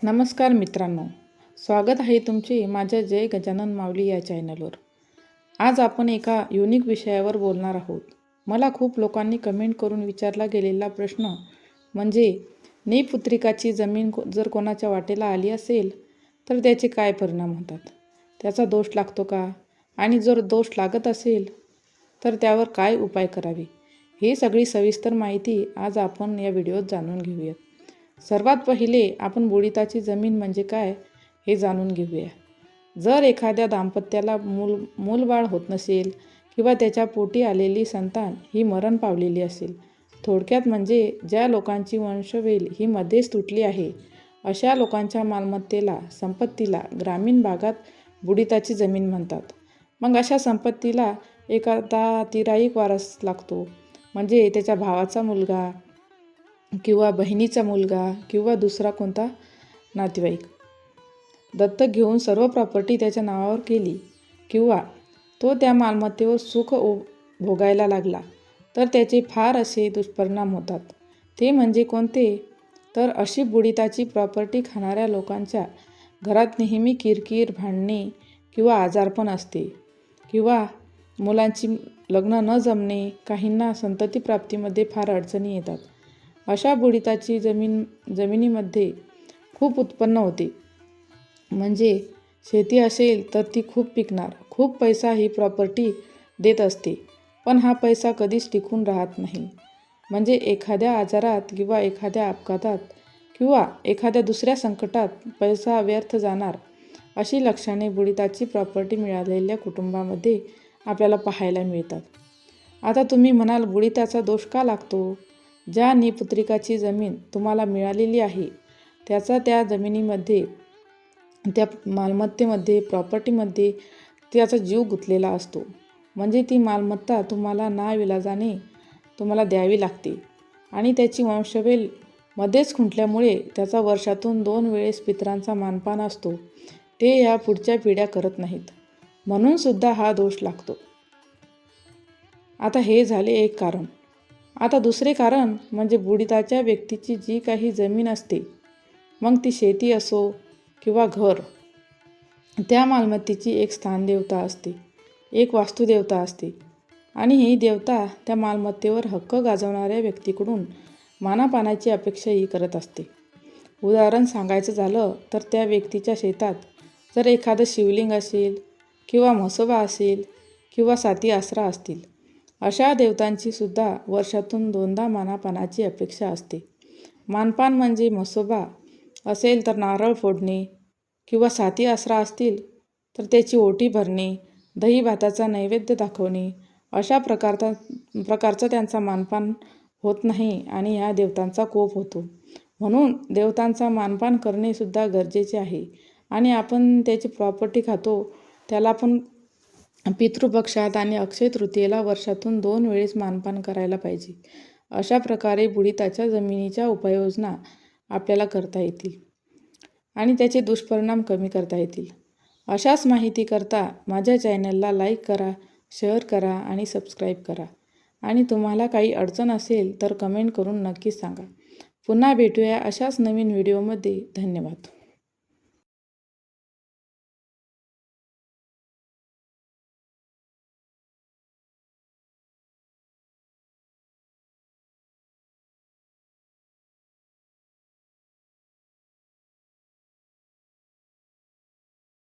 नमस्कार मित्रांनो, स्वागत आहे तुमचे माझ्या जय गजानन माऊली या चॅनलवर. आज आपण एका युनिक विषयावर बोलणार आहोत. मला खूप लोकांनी कमेंट करून विचारला गेलेला प्रश्न म्हणजे निपुत्रिकाची जमीन जर कोणाच्या वाटेला आली असेल तर त्याचे काय परिणाम होतात, त्याचा दोष लागतो का, आणि जर दोष लागत असेल तर त्यावर काय उपाय करावे, ही सगळी सविस्तर माहिती आज आपण या व्हिडिओत जाणून घेऊयात. सर्वात पहिले आपण बुडीताची जमीन म्हणजे काय हे जाणून घेऊया. जर एखाद्या दाम्पत्याला मूलबाळ होत नसेल किंवा त्याच्या पोटी आलेली संतान ही मरण पावलेली असेल, थोडक्यात म्हणजे ज्या लोकांची वंशवेल ही मध्येच तुटली आहे, अशा लोकांच्या मालमत्तेला, संपत्तीला ग्रामीण भागात बुडीताची जमीन म्हणतात. मग अशा संपत्तीला एखादा तिराईक वारस लागतो, म्हणजे त्याच्या भावाचा मुलगा किंवा बहिणीचा मुलगा किंवा दुसरा कोणता नातेवाईक. दत्तक घेऊन सर्व प्रॉपर्टी त्याच्या नावावर केली किंवा तो त्या मालमत्तेवर सुख भोगायला लागला तर त्याचे फार असे दुष्परिणाम होतात. ते म्हणजे कोणते, तर अशी बुडीताची प्रॉपर्टी खाणाऱ्या लोकांच्या घरात नेहमी किरकिर, भांडणे किंवा आजारपण असते, किंवा मुलांची लग्न न जमणे, काहींना संतती प्राप्तीमध्ये फार अडचणी येतात. अशा बुडीताची जमिनीमध्ये खूप उत्पन्न होते, म्हणजे शेती असेल तर ती खूप पिकणार, खूप पैसा ही प्रॉपर्टी देत असते, पण हा पैसा कधीच टिकून राहत नाही. म्हणजे एखाद्या आजारात किंवा एखाद्या अपघातात किंवा एखाद्या दुसऱ्या संकटात पैसा व्यर्थ जाणार, अशी लक्षणे बुडीताची प्रॉपर्टी मिळालेल्या कुटुंबामध्ये आपल्याला पाहायला मिळतात. आता तुम्ही म्हणाल, बुडीताचा दोष का लागतो? ज्या निपुत्रिकाची जमीन तुम्हाला मिळालेली आहे त्याचा त्या जमिनीमध्ये, त्या मालमत्तेमध्ये, प्रॉपर्टीमध्ये त्याचा जीव गुंतलेला असतो. म्हणजे ती मालमत्ता तुम्हाला नाविलाजाने तुम्हाला द्यावी लागते, आणि त्याची वंशवेल मध्येच खुंटल्यामुळे त्याचा वर्षातून 2 वेळेस पितरांचा मानपान असतो, ते या पुढच्या पिढ्या करत नाहीत, म्हणून सुद्धा हा दोष लागतो. आता हे झाले एक कारण. आता दुसरे कारण म्हणजे बुडीताच्या व्यक्तीची जी काही जमीन असते, मग ती शेती असो किंवा घर, त्या मालमत्तेची एक स्थानदेवता असते, एक वास्तुदेवता असते, आणि ही देवता त्या मालमत्तेवर हक्क गाजवणाऱ्या व्यक्तीकडून मानापानाची अपेक्षाही करत असते. उदाहरण सांगायचं झालं तर त्या व्यक्तीच्या शेतात जर एखादं शिवलिंग असेल किंवा म्हसोबा असेल किंवा साती आसरा असतील, अशा देवतांची सुद्धा वर्षातून 2दा मानापानाची अपेक्षा असते. मानपान म्हणजे म्हसोबा असेल तर नारळ फोडणे, किंवा साती आसरा असतील तर त्याची ओटी भरणे, दही भाताचा नैवेद्य दाखवणे, अशा प्रकारचा त्यांचा मानपान होत नाही आणि या देवतांचा कोप होतो. म्हणून देवतांचा मानपान करणे सुद्धा गरजेचे आहे. आणि आपण त्याची प्रॉपर्टी खातो त्याला पण पितृपक्षात आणि अक्षय तृतीयेला वर्षातून 2 वेळेस मानपान करायला पाहिजे. अशा प्रकारे बुडीताच्या जमिनीच्या उपाययोजना आपल्याला करता येतील आणि त्याचे दुष्परिणाम कमी करता येतील. अशाच माहितीकरता माझ्या चॅनलला लाईक करा, शेअर करा आणि सबस्क्राईब करा. आणि तुम्हाला काही अडचण असेल तर कमेंट करून नक्कीच सांगा. पुन्हा भेटूया अशाच नवीन व्हिडिओमध्ये. धन्यवाद.